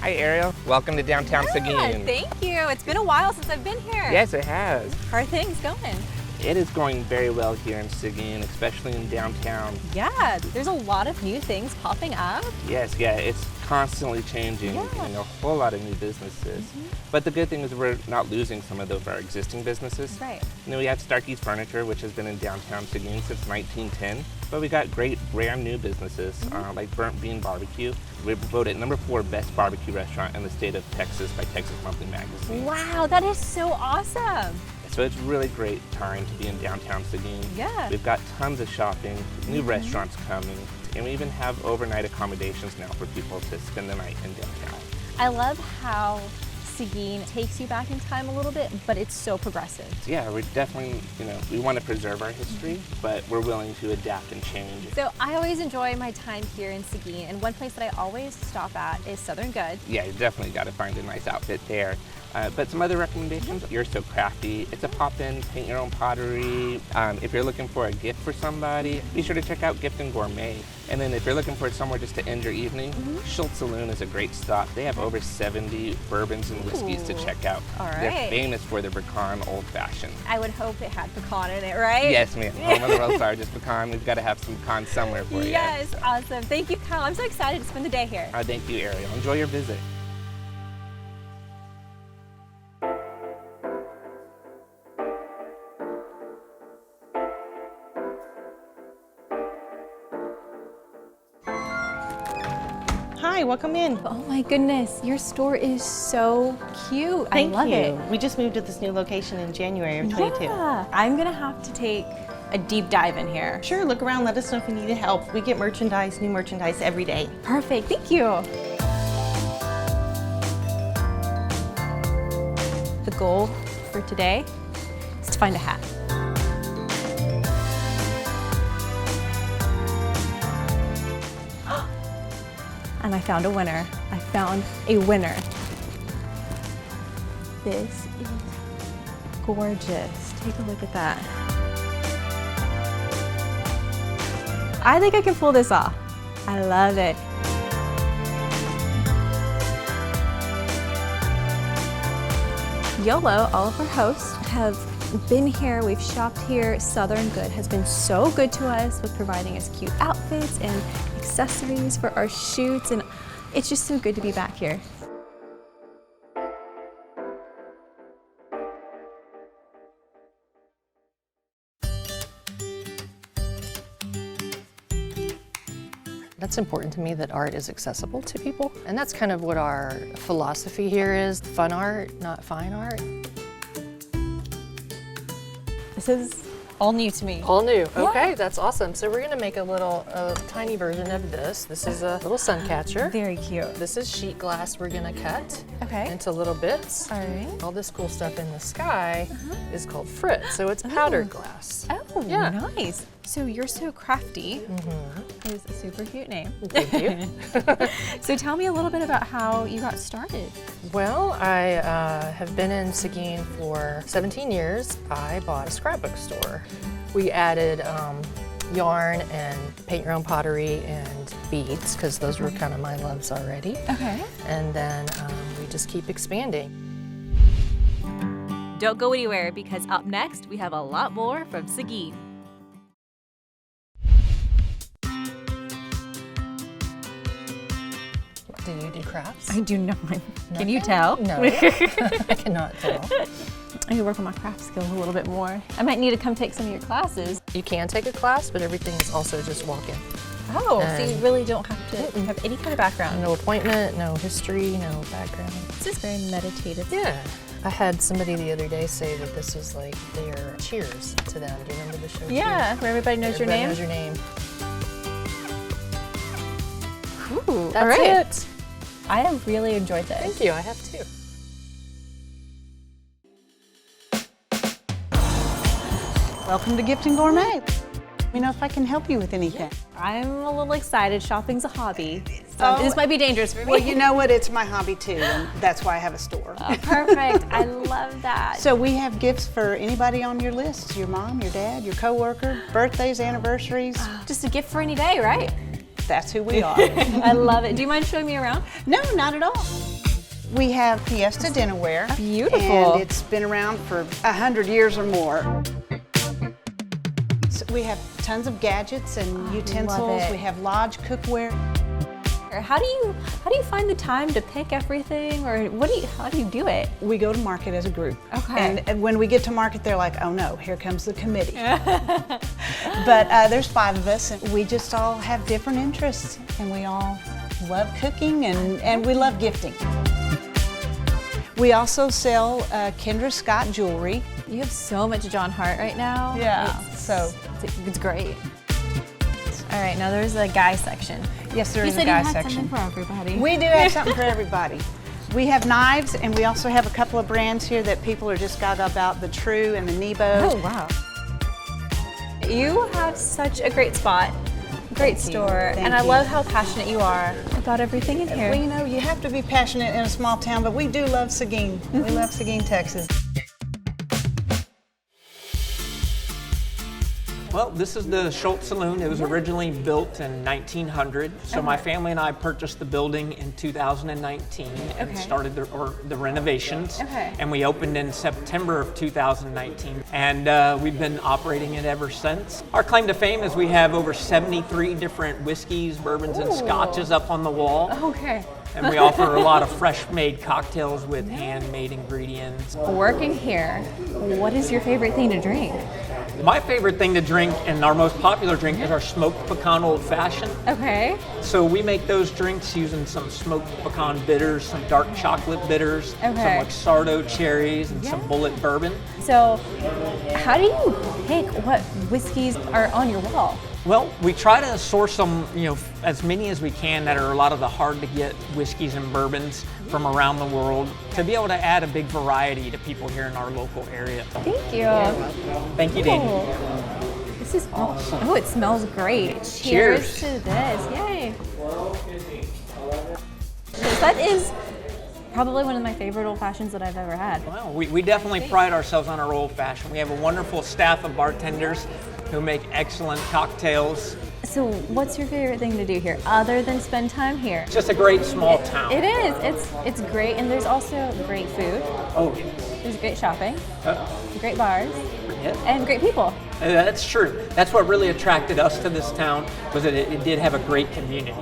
Hi, Ariel. Welcome to Downtown Seguin. Thank you. It's been a while since I've been here. Yes, it has. How are things going? It is going very well here in Seguin, especially in downtown. Yeah, there's a lot of new things popping up. Yes, it's constantly changing. Yeah. A whole lot of new businesses. But the good thing is we're not losing some of our existing businesses. Right. We have Starkey's Furniture, which has been in downtown Seguin since 1910. But we got great brand new businesses like Burnt Bean Barbecue. We're voted #4 best barbecue restaurant in the state of Texas by Texas Monthly Magazine. Wow, that is so awesome. So it's a really great time to be in downtown Seguin. Yeah. We've got tons of shopping, new restaurants coming, and we even have overnight accommodations now for people to spend the night in downtown. I love how Seguin takes you back in time a little bit, but it's so progressive. Yeah, we're definitely, we want to preserve our history, but we're willing to adapt and change. So I always enjoy my time here in Seguin, and one place that I always stop at is Southern Good. Yeah, you definitely got to find a nice outfit there. But some other recommendations, you're So Crafty. It's a pop-in, paint your own pottery. If you're looking for a gift for somebody, be sure to check out Gift and Gourmet. And then if you're looking for somewhere just to end your evening, Schultz Saloon is a great stop. They have over 70 bourbons and whiskeys to check out. All right. They're famous for their Pecan Old Fashion. I would hope it had pecan in it, right? Yes, ma'am. Home of the world's largest pecan. We've got to have some pecan somewhere for you. Yes, awesome. Thank you, Kyle. I'm so excited to spend the day here. Thank you, Ariel. Enjoy your visit. Hi, welcome in. Oh my goodness, your store is so cute. Thank I love you. it. We just moved to this new location in January of 22. Yeah, I'm gonna have to take a deep dive in here. Sure, look around, let us know if you need help. We get merchandise, new merchandise every day. Perfect, thank you. The goal for today is to find a hat. And I found a winner. I found a winner. This is gorgeous. Take a look at that. I think I can pull this off. I love it. YOLO, all of our hosts have been here, we've shopped here. Southern Good has been so good to us with providing us cute outfits and accessories for our shoots, and it's just so good to be back here. That's important to me, that art is accessible to people. And that's kind of what our philosophy here is, fun art, not fine art. This is all new to me. All new, okay, that's awesome. So we're gonna make a tiny version of this. This is a little sun catcher. Very cute. This is sheet glass we're gonna cut Okay. into little bits. All right. All this cool stuff in the sky is called frit, so it's powdered glass. Oh, Yeah. nice. So you're So Crafty is a super cute name. Thank you. So tell me a little bit about how you got started. Well, I have been in Seguin for 17 years. I bought a scrapbook store. We added yarn and paint your own pottery and beads, because those were kind of my loves already. Okay. And then we just keep expanding. Don't go anywhere, because up next we have a lot more from Seguin. Do you do crafts? I do not. Can Nothing? you tell? No, I cannot tell. I need to work on my craft skills a little bit more. I might need to come take some of your classes. You can take a class, but everything is also just walk-in. Oh, so you really don't have to have any kind of background. No appointment, no history, no background. This is very meditative. Yeah. I had somebody the other day say that this was like their Cheers to them. Do you remember the show? Yeah, Cheers? where everybody knows your Everybody name. knows your name. Ooh, That's all right. it. I have really enjoyed this. Thank you. I have too. Welcome to Gift and Gourmet. Let me know if I can help you with anything. I'm a little excited. Shopping's a hobby. So this might be dangerous for me. Well, you know what? It's my hobby too, and that's why I have a store. Perfect. I love that. So we have gifts for anybody on your list, your mom, your dad, your coworker, birthdays, anniversaries. Just a gift for any day, right? That's who we are. I love it. Do you mind showing me around? No, not at all. We have Fiesta dinnerware. Beautiful. And it's been around for 100 years or more. So we have tons of gadgets and utensils. it. We have lodge cookware. How do you find the time to pick everything, or how do you do it? We go to market as a group. Okay. And when we get to market, they're like, oh no, here comes the committee. But there's 5 of us, and we just all have different interests, and we all love cooking, and we love gifting. We also sell Kendra Scott jewelry. You have so much John Hart right now. Yeah, It's great. All right, now there's a guy section. Yes, there You is said a guy you had section. something for everybody. We do have something for everybody. We have knives, and we also have a couple of brands here that people are just gaga about, the True and the Nebo. Oh, wow. You have such a great spot, great store, Thank and I you. love how passionate you are about everything in here. Well, you know, you have to be passionate in a small town, but we do love Seguin. We love Seguin, Texas. Well, this is the Schultz Saloon. It was originally built in 1900. So my family and I purchased the building in 2019 and started the renovations. Okay. And we opened in September of 2019. And we've been operating it ever since. Our claim to fame is we have over 73 different whiskeys, bourbons, and scotches up on the wall. Okay. And we offer a lot of fresh-made cocktails with handmade ingredients. Working here, what is your favorite thing to drink? My favorite thing to drink and our most popular drink is our smoked Pecan Old Fashion. Okay. So we make those drinks using some smoked pecan bitters, some dark chocolate bitters, some Luxardo cherries, and some bullet bourbon. So, how do you pick what whiskeys are on your wall? Well, we try to source them, as many as we can that are a lot of the hard to get whiskeys and bourbons from around the world to be able to add a big variety to people here in our local area. Thank you. Thank you, Dani. Oh, this is awesome. Oh, it smells great. Cheers. To this. Yay. That is probably one of my favorite old fashions that I've ever had. Well, we definitely pride ourselves on our old fashioned. We have a wonderful staff of bartenders who make excellent cocktails. So, what's your favorite thing to do here other than spend time here? It's just a great small town. It is. It's great, and there's also great food. Oh, yes. There's great shopping, great bars, Yeah. and great people. That's true. That's what really attracted us to this town, was that it did have a great community.